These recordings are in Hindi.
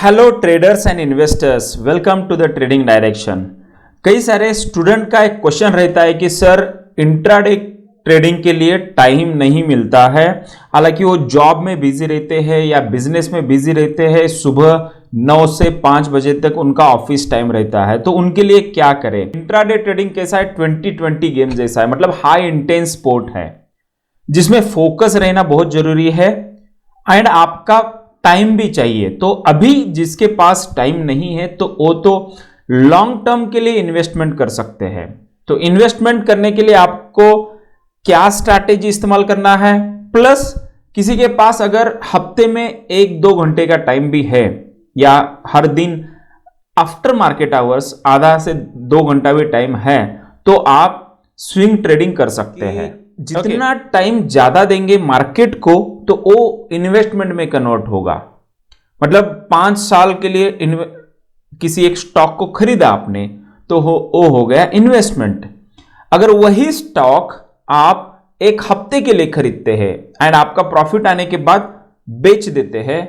Hello traders and investors, welcome to the trading direction. कई सारे स्टूडेंट का एक क्वेश्चन रहता है कि सर इंट्राडे ट्रेडिंग के लिए टाइम नहीं मिलता है। हालांकि वो जॉब में बिजी रहते हैं या बिजनेस में बिजी रहते हैं, सुबह 9 से 5 बजे तक उनका ऑफिस टाइम रहता है, तो उनके लिए क्या करें। इंट्राडे ट्रेडिंग कैसा है, 2020 गेम जैसा है, मतलब हाई इंटेंस स्पोर्ट है जिसमें फोकस रहना बहुत जरूरी है एंड आपका टाइम भी चाहिए। तो अभी जिसके पास टाइम नहीं है तो वो तो लॉन्ग टर्म के लिए इन्वेस्टमेंट कर सकते हैं। तो इन्वेस्टमेंट करने के लिए आपको क्या स्ट्रैटेजी इस्तेमाल करना है, प्लस किसी के पास अगर हफ्ते में 1-2 घंटे का टाइम भी है या हर दिन आफ्टर मार्केट आवर्स आधा से 2 घंटा भी टाइम है तो आप स्विंग ट्रेडिंग कर सकते हैं। जितना टाइम ज्यादा देंगे मार्केट को तो वो इन्वेस्टमेंट में कन्वर्ट होगा। मतलब 5 साल के लिए किसी एक स्टॉक को खरीदा आपने तो वो हो गया इन्वेस्टमेंट। अगर वही स्टॉक आप एक हफ्ते के लिए खरीदते हैं एंड आपका प्रॉफिट आने के बाद बेच देते हैं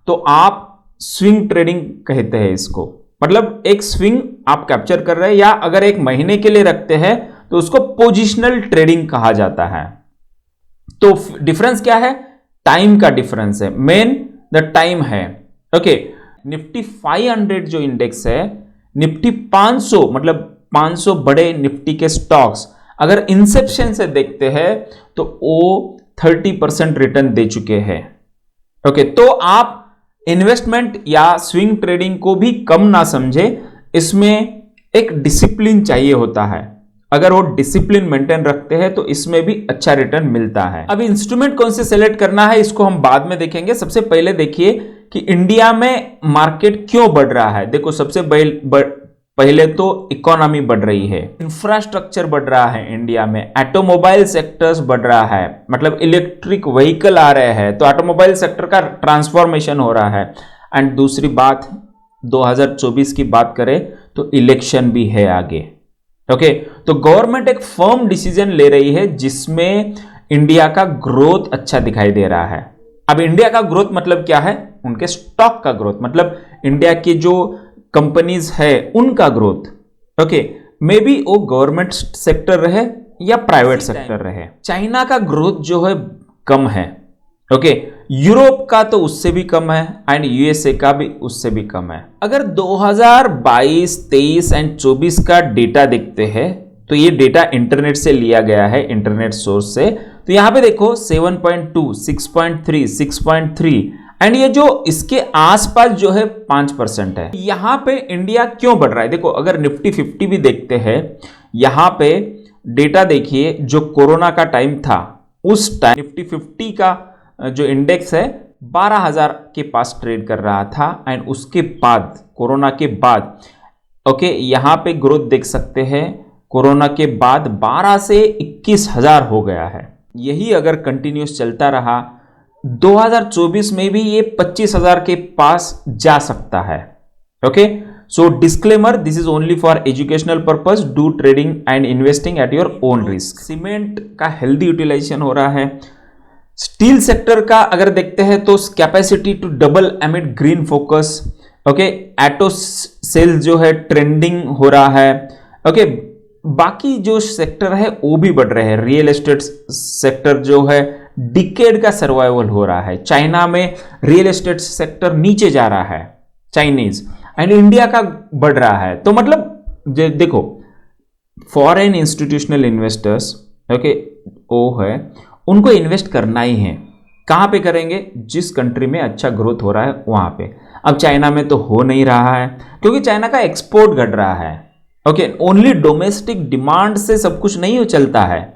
तो आप स्विंग ट्रेडिंग कहते हैं इसको। मतलब एक स्विंग आप कैप्चर कर रहे हैं, या अगर एक महीने के लिए रखते हैं तो उसको पोजिशनल ट्रेडिंग कहा जाता है। तो डिफरेंस क्या है, टाइम का डिफरेंस है, मेन द टाइम है। ओके, निफ्टी 500 जो इंडेक्स है, निफ्टी 500 मतलब 500 बड़े निफ्टी के स्टॉक्स अगर इंसेप्शन से देखते हैं तो वो 30% रिटर्न दे चुके हैं। ओके, तो आप इन्वेस्टमेंट या स्विंग ट्रेडिंग को भी कम ना समझे, इसमें एक डिसिप्लिन चाहिए होता है। अगर वो डिसिप्लिन मेंटेन रखते हैं तो इसमें भी अच्छा रिटर्न मिलता है। अब इंस्ट्रूमेंट कौन से सेलेक्ट करना है इसको हम बाद में देखेंगे। सबसे पहले देखिए कि इंडिया में मार्केट क्यों बढ़ रहा है। देखो, सबसे पहले तो इकोनॉमी बढ़ रही है, इंफ्रास्ट्रक्चर बढ़ रहा है इंडिया में, ऑटोमोबाइल सेक्टर्स बढ़ रहा है, मतलब इलेक्ट्रिक व्हीकल आ रहे हैं तो ऑटोमोबाइल सेक्टर का ट्रांसफॉर्मेशन हो रहा है। एंड दूसरी बात, 2024 की बात करें तो इलेक्शन भी है आगे। ओके, तो गवर्नमेंट एक फर्म डिसीजन ले रही है जिसमें इंडिया का ग्रोथ अच्छा दिखाई दे रहा है। अब इंडिया का ग्रोथ मतलब क्या है, उनके स्टॉक का ग्रोथ, मतलब इंडिया की जो कंपनीज है उनका ग्रोथ। ओके, मे बी वो गवर्नमेंट सेक्टर रहे या प्राइवेट सेक्टर रहे। चाइना का ग्रोथ जो है कम है। ओके, यूरोप का तो उससे भी कम है एंड यूएसए का भी उससे भी कम है। अगर 2022, 23 एंड 24 का डेटा देखते हैं तो ये डेटा इंटरनेट से लिया गया है, इंटरनेट सोर्स से। तो यहां पे देखो 7.2, 6.3, 6.3 एंड ये जो इसके आसपास जो है 5% है। यहां पे इंडिया क्यों बढ़ रहा है, देखो अगर निफ्टी 50 भी देखते हैं, यहां पे डेटा देखिए, जो कोरोना का टाइम था उस टाइम निफ्टी 50 का जो इंडेक्स है 12,000 के पास ट्रेड कर रहा था एंड उसके बाद कोरोना के बाद ओके यहां पे ग्रोथ देख सकते हैं, कोरोना के बाद 12 से 21,000 हो गया है। यही अगर कंटिन्यूस चलता रहा 2024 में भी ये 25,000 के पास जा सकता है। Okay, so disclaimer, this is only for educational purpose, do trading and investing at your own risk. Cement का हेल्दी यूटिलाइजेशन हो रहा है। स्टील सेक्टर का अगर देखते हैं तो capacity to double amid green focus. Okay, auto sales जो है ट्रेंडिंग हो रहा है। ओके, बाकी जो सेक्टर है वो भी बढ़ रहे हैं। रियल एस्टेट सेक्टर जो है डिकेड का सर्वाइवल हो रहा है। चाइना में रियल एस्टेट सेक्टर नीचे जा रहा है, चाइनीज, एंड इंडिया का बढ़ रहा है। तो मतलब देखो, फॉरेन इंस्टीट्यूशनल इन्वेस्टर्स ओके वो है, उनको इन्वेस्ट करना ही है। कहां पे करेंगे, जिस कंट्री में अच्छा ग्रोथ हो रहा है वहां पे। अब चाइना में तो हो नहीं रहा है क्योंकि चाइना का एक्सपोर्ट घट रहा है। ओके, ओनली डोमेस्टिक डिमांड से सब कुछ नहीं चलता है।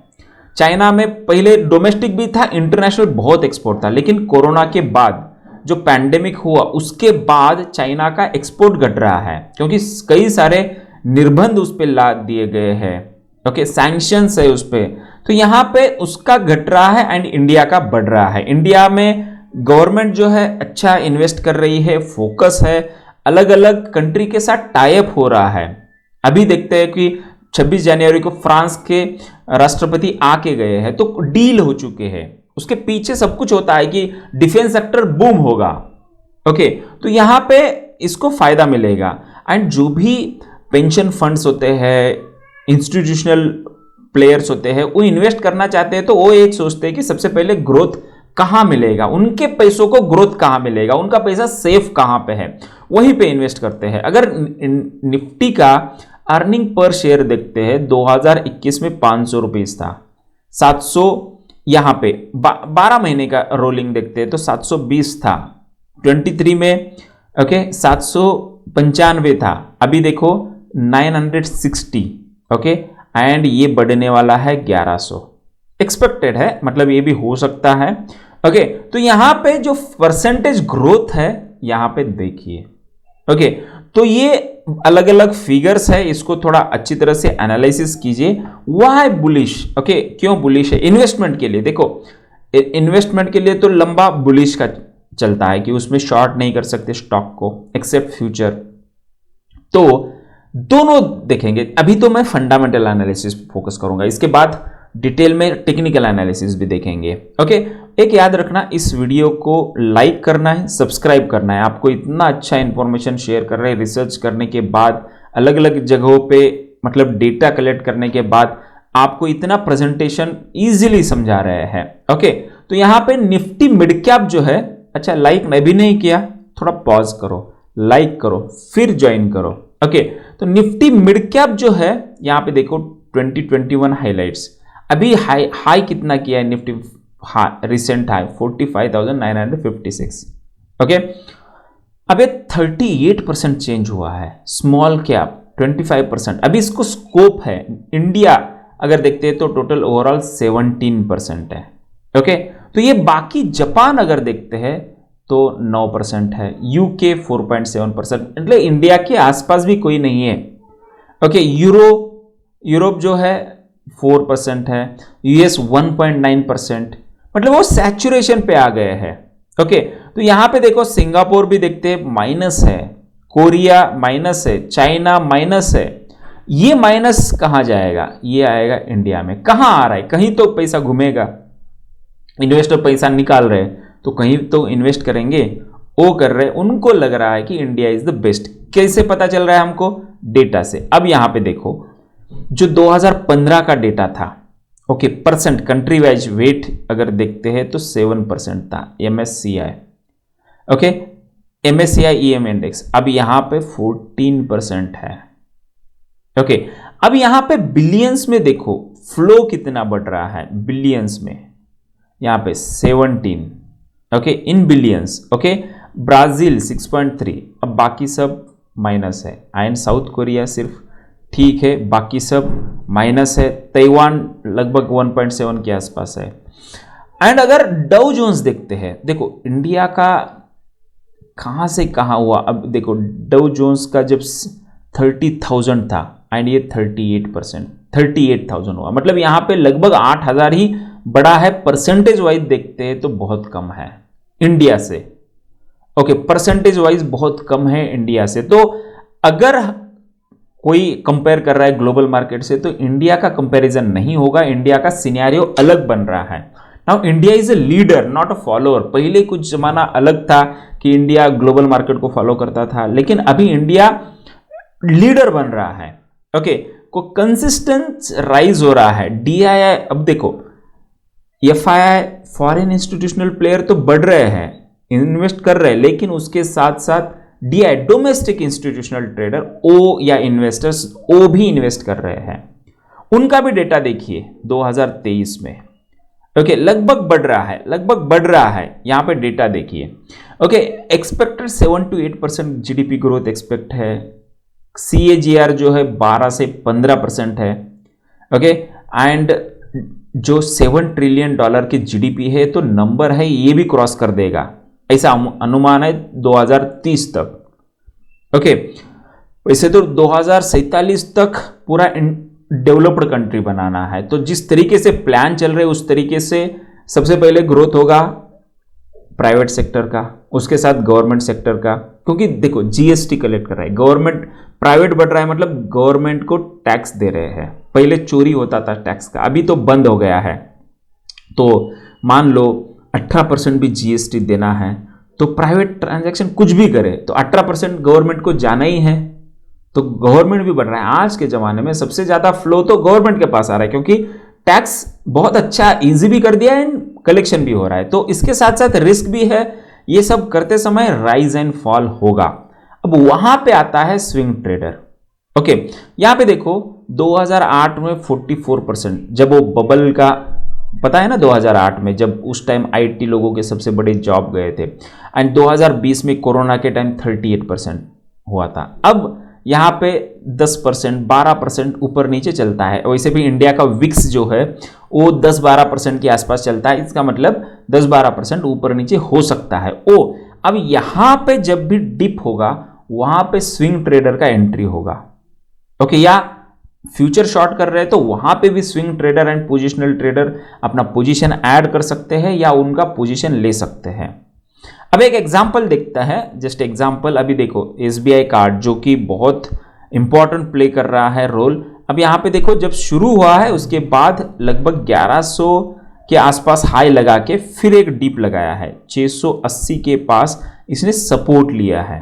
चाइना में पहले डोमेस्टिक भी था, इंटरनेशनल बहुत एक्सपोर्ट था, लेकिन कोरोना के बाद जो पैंडेमिक हुआ उसके बाद चाइना का एक्सपोर्ट घट रहा है क्योंकि कई सारे निर्बंध उस पर ला दिए गए हैं। ओके, सैंक्शंस है उस पर, तो यहां पे उसका घट रहा है एंड इंडिया का बढ़ रहा है। इंडिया में गवर्नमेंट जो है अच्छा इन्वेस्ट कर रही है, फोकस है, अलग अलग कंट्री के साथ टाई अप हो रहा है। अभी देखते हैं कि 26 जनवरी को फ्रांस के राष्ट्रपति आके गए हैं तो डील हो चुके हैं। उसके पीछे सब कुछ होता है कि डिफेंस सेक्टर बूम होगा, ओके, तो यहां पे इसको फायदा मिलेगा। एंड जो भी पेंशन फंड्स होते हैं, इंस्टीट्यूशनल प्लेयर्स होते हैं, वो इन्वेस्ट करना चाहते हैं तो वो एक सोचते हैं कि सबसे पहले ग्रोथ कहां मिलेगा, उनके पैसों को ग्रोथ कहां मिलेगा, उनका पैसा सेफ कहां पे है, वहीं पे इन्वेस्ट करते हैं। अगर निफ्टी का अर्निंग पर शेयर देखते हैं 2021 में 500 रुपीज था, 700 यहां पे 12 महीने का रोलिंग देखते हैं तो 720 था, 23 में ओके 795 था, अभी देखो 960 ओके, एंड ये बढ़ने वाला है 1100, एक्सपेक्टेड है, मतलब ये भी हो सकता है। ओके, तो यहां पे जो परसेंटेज ग्रोथ है यहां पे देखिए। ओके, तो ये अलग अलग फिगर्स है, इसको थोड़ा अच्छी तरह से एनालिसिस कीजिए। वाई बुलिश, ओके, क्यों बुलिश है इन्वेस्टमेंट के लिए? देखो इन्वेस्टमेंट के लिए तो लंबा बुलिश का चलता है कि उसमें शॉर्ट नहीं कर सकते स्टॉक को एक्सेप्ट फ्यूचर, तो दोनों देखेंगे। अभी तो मैं फंडामेंटल एनालिसिस पे फोकस करूंगा, इसके बाद डिटेल में टेक्निकल एनालिसिस भी देखेंगे। ओके, एक याद रखना, इस वीडियो को लाइक करना है, सब्सक्राइब करना है। आपको इतना अच्छा इंफॉर्मेशन शेयर कर रहे हैं, रिसर्च करने के बाद, अलग अलग जगहों पे मतलब डेटा कलेक्ट करने के बाद आपको इतना प्रेजेंटेशन इजीली समझा रहे हैं। ओके, तो यहां पे निफ्टी मिड कैप जो है, अच्छा लाइक भी नहीं किया, थोड़ा पॉज करो, लाइक करो, फिर ज्वाइन करो। ओके, तो निफ्टी मिड कैप जो है यहां पे देखो 2021 हाइलाइट्स, अभी हाई कितना किया है निफ्टी, रिसेंट हाई 45,956। ओके, अब 38% चेंज हुआ है। स्मॉल कैप 25%, अभी इसको स्कोप है। इंडिया अगर देखते हैं तो टोटल ओवरऑल 17% है। ओके, तो ये बाकी जापान अगर देखते हैं तो 9% है, यूके 4.7%, मतलब इंडिया के आसपास भी कोई नहीं है। ओके, यूरोप जो है 4% है, यूएस 1.9%, मतलब वो सैचुरेशन पे आ गए हैं। ओके, तो यहां पे देखो सिंगापुर भी देखते हैं माइनस है, कोरिया माइनस है, चाइना माइनस है। ये माइनस कहां जाएगा? ये आएगा इंडिया में। कहां आ रहा है? कहीं तो पैसा घूमेगा, इन्वेस्टर पैसा निकाल रहे हैं तो कहीं तो इन्वेस्ट करेंगे, वो कर रहे हैं, उनको लग रहा है कि इंडिया इज द बेस्ट। कैसे पता चल रहा है हमको? डेटा से। अब यहां पे देखो जो 2015 का डेटा था, okay, percent country wise weight अगर देखते हैं तो 7% था MSCI, ओके, MSCI EM इंडेक्स, अब यहां पे 14% है। ओके, अब यहां पे बिलियंस में देखो फ्लो कितना बढ़ रहा है, बिलियंस में यहां पे 17, ओके, इन बिलियंस। ओके, ब्राजील 6.3, अब बाकी सब माइनस है, एंड साउथ कोरिया सिर्फ ठीक है, बाकी सब माइनस है, ताइवान लगभग 1.7 के आसपास है। एंड अगर डाउ जोन्स देखते हैं, देखो इंडिया का कहां से कहां हुआ, अब देखो डाउ जोन्स का जब 30,000 था एंड ये 38,000 हुआ, मतलब यहां पे लगभग 8,000 ही बड़ा है। परसेंटेज वाइज देखते हैं तो बहुत कम है इंडिया से। ओके, परसेंटेज वाइज बहुत कम है इंडिया से। तो अगर कोई कंपेयर कर रहा है ग्लोबल मार्केट से तो इंडिया का कंपैरिजन नहीं होगा, इंडिया का सिनेरियो अलग बन रहा है। Now India is a leader not a follower. पहले कुछ जमाना अलग था कि इंडिया ग्लोबल मार्केट को फॉलो करता था, लेकिन अभी इंडिया लीडर बन रहा है। ओके, को कंसिस्टेंट राइज हो रहा है। DII, अब देखो FII फॉरेन इंस्टीट्यूशनल प्लेयर तो बढ़ रहे हैं, इन्वेस्ट कर रहे हैं, लेकिन उसके साथ साथ DII डोमेस्टिक इंस्टीट्यूशनल ट्रेडर ओ या इन्वेस्टर्स ओ भी इन्वेस्ट कर रहे हैं। उनका भी डेटा देखिए 2023 में। ओके, लगभग बढ़ रहा है, यहां पे डेटा देखिए। Okay, expected 7 to 8% GDP growth expect है। CAGR जो है 12 से 15% है। ओके, एंड जो $7 ट्रिलियन की GDP है तो नंबर है, ये भी क्रॉस कर देगा, ऐसा अनुमान है 2030 तक। ओके, वैसे तो 2047 तक पूरा डेवलप्ड कंट्री बनाना है, तो जिस तरीके से प्लान चल रहे उस तरीके से सबसे पहले ग्रोथ होगा प्राइवेट सेक्टर का, उसके साथ गवर्नमेंट सेक्टर का, क्योंकि देखो GST कलेक्ट कर रहा है गवर्नमेंट, प्राइवेट बढ़ रहा है मतलब गवर्नमेंट को टैक्स दे रहे हैं। पहले चोरी होता था टैक्स का, अभी तो बंद हो गया है। तो मान लो 18% भी GST देना है तो प्राइवेट ट्रांजैक्शन कुछ भी करे तो 18% गवर्नमेंट को जाना ही है, तो गवर्नमेंट भी बढ़ रहा है। आज के जमाने में सबसे ज्यादा फ्लो तो गवर्नमेंट के पास आ रहा है, क्योंकि टैक्स बहुत अच्छा इजी भी कर दिया है एंड कलेक्शन भी हो रहा है। तो इसके साथ साथ रिस्क भी है, ये सब करते समय राइज एंड फॉल होगा। अब वहां पे आता है स्विंग ट्रेडर। ओके, यहां पे देखो 2008 में 44%, जब वो बबल का पता है ना, 2008 में जब उस टाइम आईटी लोगों के सबसे बड़े जॉब गए थे, एंड 2020 में कोरोना के टाइम 38% हुआ था। अब यहां पे 10% 12% ऊपर नीचे चलता है। वैसे भी इंडिया का विक्स जो है वो 10-12% के आसपास चलता है, इसका मतलब 10-12% ऊपर नीचे हो सकता है। अब यहां पे जब भी डिप होगा वहां पे स्विंग ट्रेडर का एंट्री होगा। ओके, या फ्यूचर शॉर्ट कर रहे हैं तो वहां पे भी swing trader and positional trader अपना पोजीशन ऐड कर सकते हैं या उनका पोजीशन ले सकते हैं। अब एक एग्जांपल देखता है, जस्ट एग्जांपल। अभी देखो एसबीआई कार्ड जो कि बहुत इंपॉर्टेंट प्ले कर रहा है रोल। अब यहां पे देखो जब शुरू हुआ है उसके बाद लगभग 1100 के आसपास हाई लगा के फिर एक डीप लगाया है, 680 के पास इसने सपोर्ट लिया है।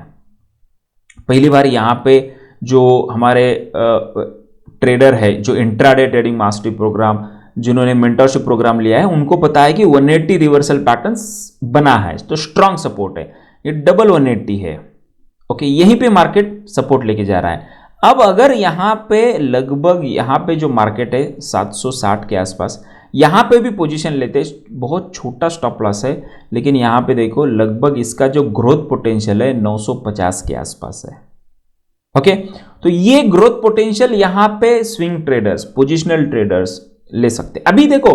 पहली बार यहां पे जो हमारे ट्रेडर है जो इंट्राडे ट्रेडिंग मास्टरी प्रोग्राम जिन्होंने मेंटरशिप प्रोग्राम लिया है उनको पता है कि 180 रिवर्सल पैटर्न्स बना है, तो स्ट्रांग सपोर्ट है, ये डबल 180 है। ओके, यहीं पे मार्केट सपोर्ट लेके जा रहा है। अब अगर यहां पे लगभग यहां पे जो मार्केट है 760 के आसपास, यहां पे भी पोजीशन लेते, बहुत छोटा स्टॉप लॉस है, लेकिन यहां पे देखो लगभग इसका जो ग्रोथ पोटेंशियल है 950 के आसपास है। ओके, तो ये ग्रोथ पोटेंशियल यहां पे स्विंग ट्रेडर्स पोजिशनल ट्रेडर्स ले सकते। अभी देखो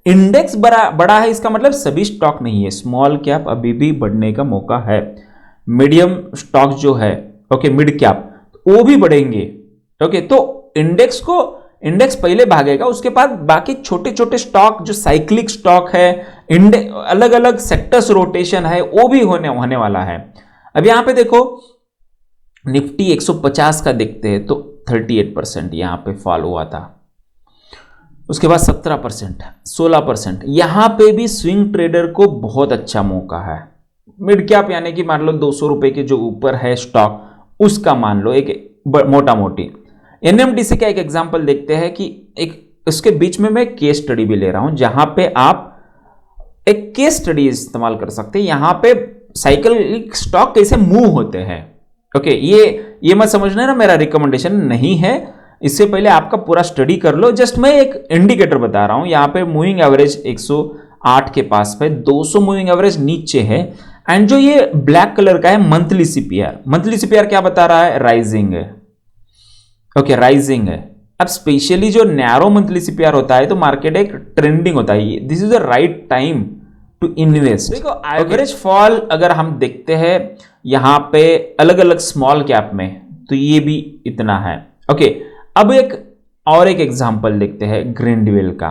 इंडेक्स बड़ा है, इसका मतलब सभी स्टॉक नहीं है, स्मॉल कैप अभी भी बढ़ने का मौका है, मीडियम स्टॉक जो है ओके मिड कैप वो भी बढ़ेंगे। ओके, तो इंडेक्स पहले भागेगा, उसके बाद बाकी छोटे छोटे स्टॉक जो साइक्लिक स्टॉक है, अलग अलग सेक्टर्स रोटेशन है, वो भी होने वाला है। अब यहां पे देखो निफ्टी 150 का देखते हैं तो 38% यहां पे फॉल हुआ था, उसके बाद 17%, 16%। यहां पे भी स्विंग ट्रेडर को बहुत अच्छा मौका है। मिड कैप यानी कि मान लो 200 रुपए के जो ऊपर है स्टॉक, उसका मान लो एक मोटा मोटी। एनएमडीसी का एक एग्जांपल देखते हैं कि एक उसके बीच में मैं केस स्टडी भी ले रहा हूं, जहां पे आप एक केस स्टडी इस्तेमाल कर सकते हैं। यहां पे साइकिल स्टॉक कैसे मूव होते हैं। ओके, ये मत समझना ना मेरा रिकमेंडेशन नहीं है, इससे पहले आपका पूरा स्टडी कर लो। जस्ट मैं एक इंडिकेटर बता रहा हूं। यहां पे मूविंग एवरेज 108 के पास है, 200 मूविंग एवरेज नीचे है, एंड जो ये ब्लैक कलर का है मंथली सीपीआर क्या बता रहा है, राइजिंग है। ओके, राइजिंग है। अब स्पेशली जो नैरो मंथली सीपीआर होता है तो मार्केट एक ट्रेंडिंग होता है, this is the right time to invest. देखो एवरेज फॉल अगर हम देखते हैं यहां पे अलग अलग स्मॉल कैप में, तो ये भी इतना है। ओके, अब एक एग्जांपल देखते हैं ग्रिंडवेल का।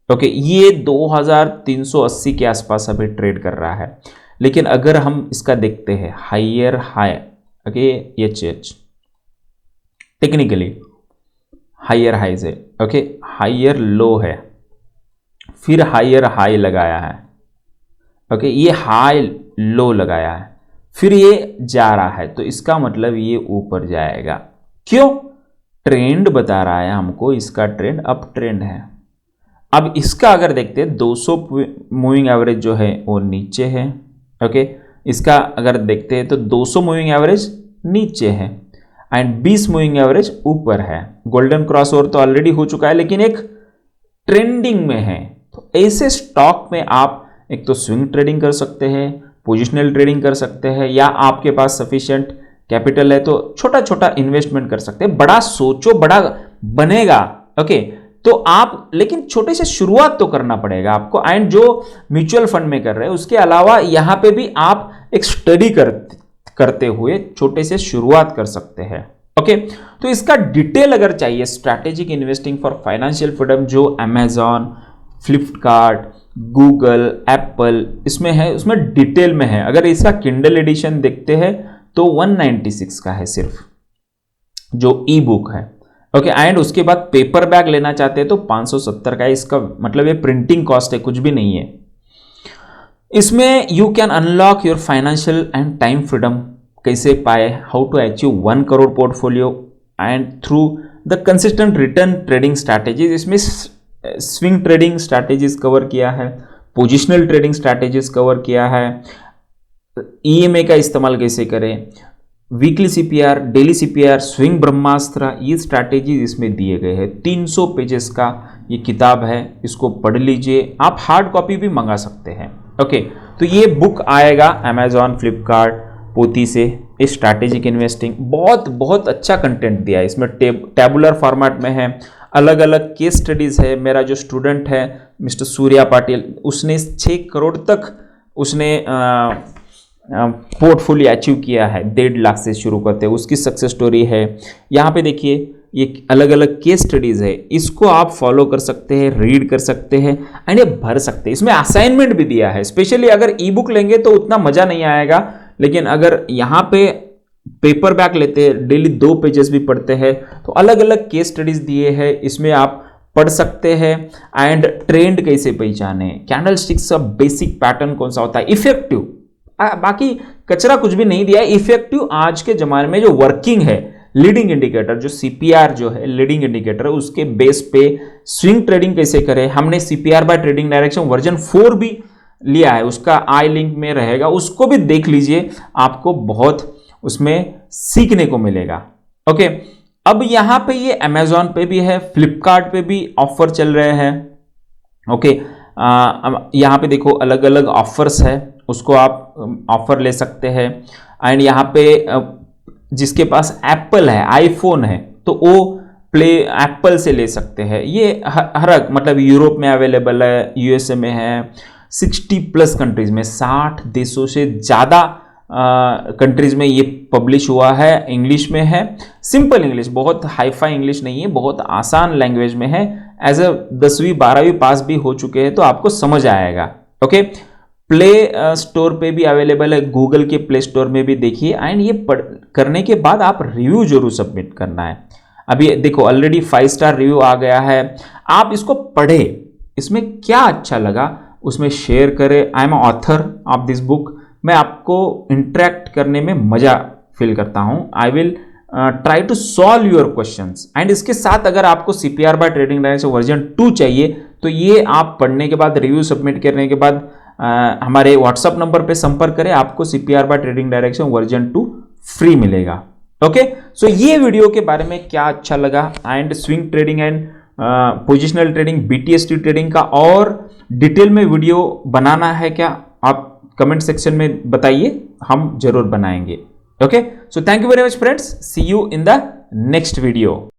ओके, ये 2380 के आसपास अभी ट्रेड कर रहा है, लेकिन अगर हम इसका देखते हैं higher high, okay H technically higher high से, ओके हायर लो है, फिर हायर हाई लगाया है, ओके ये हाई लो लगाया है, फिर ये जा रहा है, तो इसका मतलब ये ऊपर जाएगा। क्यों? ट्रेंड बता रहा है हमको, इसका ट्रेंड अप ट्रेंड है। अब इसका अगर देखते हैं 200 मूविंग एवरेज जो है वो नीचे है। ओके, इसका अगर देखते हैं तो 200 मूविंग एवरेज नीचे है एंड 20 मूविंग एवरेज ऊपर है। गोल्डन क्रॉस ओवर तो ऑलरेडी हो चुका है, लेकिन एक ट्रेंडिंग में है। तो ऐसे स्टॉक में आप एक तो स्विंग ट्रेडिंग कर सकते हैं, पोजिशनल ट्रेडिंग कर सकते हैं, या आपके पास सफिशिएंट कैपिटल है तो छोटा छोटा इन्वेस्टमेंट कर सकते हैं। बड़ा सोचो बड़ा बनेगा। ओके, तो आप लेकिन छोटे से शुरुआत तो करना पड़ेगा आपको। एंड जो म्यूचुअल फंड में कर रहे हैं उसके अलावा यहां पे भी आप एक स्टडी करते हुए छोटे से शुरुआत कर सकते हैं। ओके, तो इसका डिटेल अगर चाहिए, strategic investing for financial freedom जो अमेजॉन, फ्लिपकार्ट, गूगल, एप्पल इसमें है, उसमें डिटेल में है। अगर इसका किंडल एडिशन देखते हैं तो 196 का है सिर्फ, जो ई बुक है। ओके, एंड उसके बाद पेपर बैग लेना चाहते हैं तो 570 का है। इसका मतलब ये प्रिंटिंग कॉस्ट है, कुछ भी नहीं है। इसमें you can unlock your financial and time freedom, कैसे पाए, how to achieve 1 crore portfolio and through the consistent return trading strategies. इसमें स्विंग ट्रेडिंग स्ट्रैटेजीज कवर किया है, पोजिशनल ट्रेडिंग स्ट्रैटेजीज कवर किया है, ईएमए का इस्तेमाल कैसे करें, weekly CPR, daily CPR, swing ब्रह्मास्त्र, ये स्ट्रैटेजीज इसमें दिए गए हैं। 300 पेजेस का ये किताब है, इसको पढ़ लीजिए। आप हार्ड कॉपी भी मंगा सकते हैं। ओके, तो ये बुक आएगा अमेजॉन, फ्लिपकार्ट, पोथी से, स्ट्रैटेजिक इन्वेस्टिंग। बहुत बहुत अच्छा कंटेंट दिया है इसमें, टैबुलर फॉर्मेट में है, अलग अलग केस स्टडीज है। मेरा जो स्टूडेंट है मिस्टर सूर्या पाटिल, उसने 6 करोड़ तक उसने पोर्टफोलियो अचीव किया है 1.5 लाख से शुरू करते हैं, उसकी सक्सेस स्टोरी है। यहाँ पे देखिए ये अलग अलग केस स्टडीज है, इसको आप फॉलो कर सकते हैं, रीड कर सकते हैं एंड ये भर सकते हैं। इसमें असाइनमेंट भी दिया है, स्पेशली अगर ई बुक लेंगे तो उतना मजा नहीं आएगा, लेकिन अगर यहाँ पे पेपर बैक लेते हैं, डेली 2 पेजेस भी पढ़ते हैं, तो अलग अलग केस स्टडीज दिए हैं, इसमें आप पढ़ सकते हैं। एंड ट्रेंड कैसे पहचाने, कैंडल स्टिक्स का बेसिक पैटर्न कौन सा होता है, इफेक्टिव, बाकी कचरा कुछ भी नहीं दिया है, इफेक्टिव आज के जमाने में जो वर्किंग है, लीडिंग इंडिकेटर जो सीपीआर जो है लीडिंग इंडिकेटर, उसके बेस पे स्विंग ट्रेडिंग कैसे करें। हमने CPR by trading direction version 4 भी लिया है, उसका आई लिंक में रहेगा, उसको भी देख लीजिए, आपको बहुत उसमें सीखने को मिलेगा। ओके, अब यहां पे ये अमेजॉन पे भी है, फ्लिपकार्ट पे भी ऑफर चल रहे हैं। ओके, यहां पे देखो अलग अलग ऑफर्स है, उसको आप ऑफर ले सकते हैं। एंड यहाँ पे जिसके पास एप्पल है, आईफोन है, तो वो प्ले एप्पल से ले सकते हैं। ये हर मतलब यूरोप में अवेलेबल है, यूएसए में है, 60+ कंट्रीज में, 60 देशों से ज़्यादा कंट्रीज में ये पब्लिश हुआ है। इंग्लिश में है, सिंपल इंग्लिश, बहुत हाईफाई इंग्लिश नहीं है, बहुत आसान लैंग्वेज में है। एज अ 10वीं 12वीं पास भी हो चुके हैं तो आपको समझ आएगा। ओके, प्ले स्टोर पे भी अवेलेबल है, गूगल के प्ले स्टोर में भी देखिए। एंड ये करने के बाद आप रिव्यू जरूर सबमिट करना है। अभी देखो ऑलरेडी 5 स्टार रिव्यू आ गया है, आप इसको पढ़े, इसमें क्या अच्छा लगा उसमें शेयर करें। I am author of this book, मैं आपको इंटरेक्ट करने में मजा फील करता हूं। I will try to solve your questions. And इसके साथ अगर आपको CPR by trading direction version 2 चाहिए तो ये आप पढ़ने के बाद, रिव्यू सबमिट करने के बाद हमारे व्हाट्सएप नंबर पे संपर्क करें, आपको CPR by trading direction version 2 free मिलेगा। ओके, सो ये वीडियो के बारे में क्या अच्छा लगा, and swing trading and positional trading, BTST trading का और डिटेल में वीडियो बनाना है क्या, आप कमेंट सेक्शन में बताइए, हम जरूर बनाएंगे। Okay, so thank you very much friends, see you in the next video.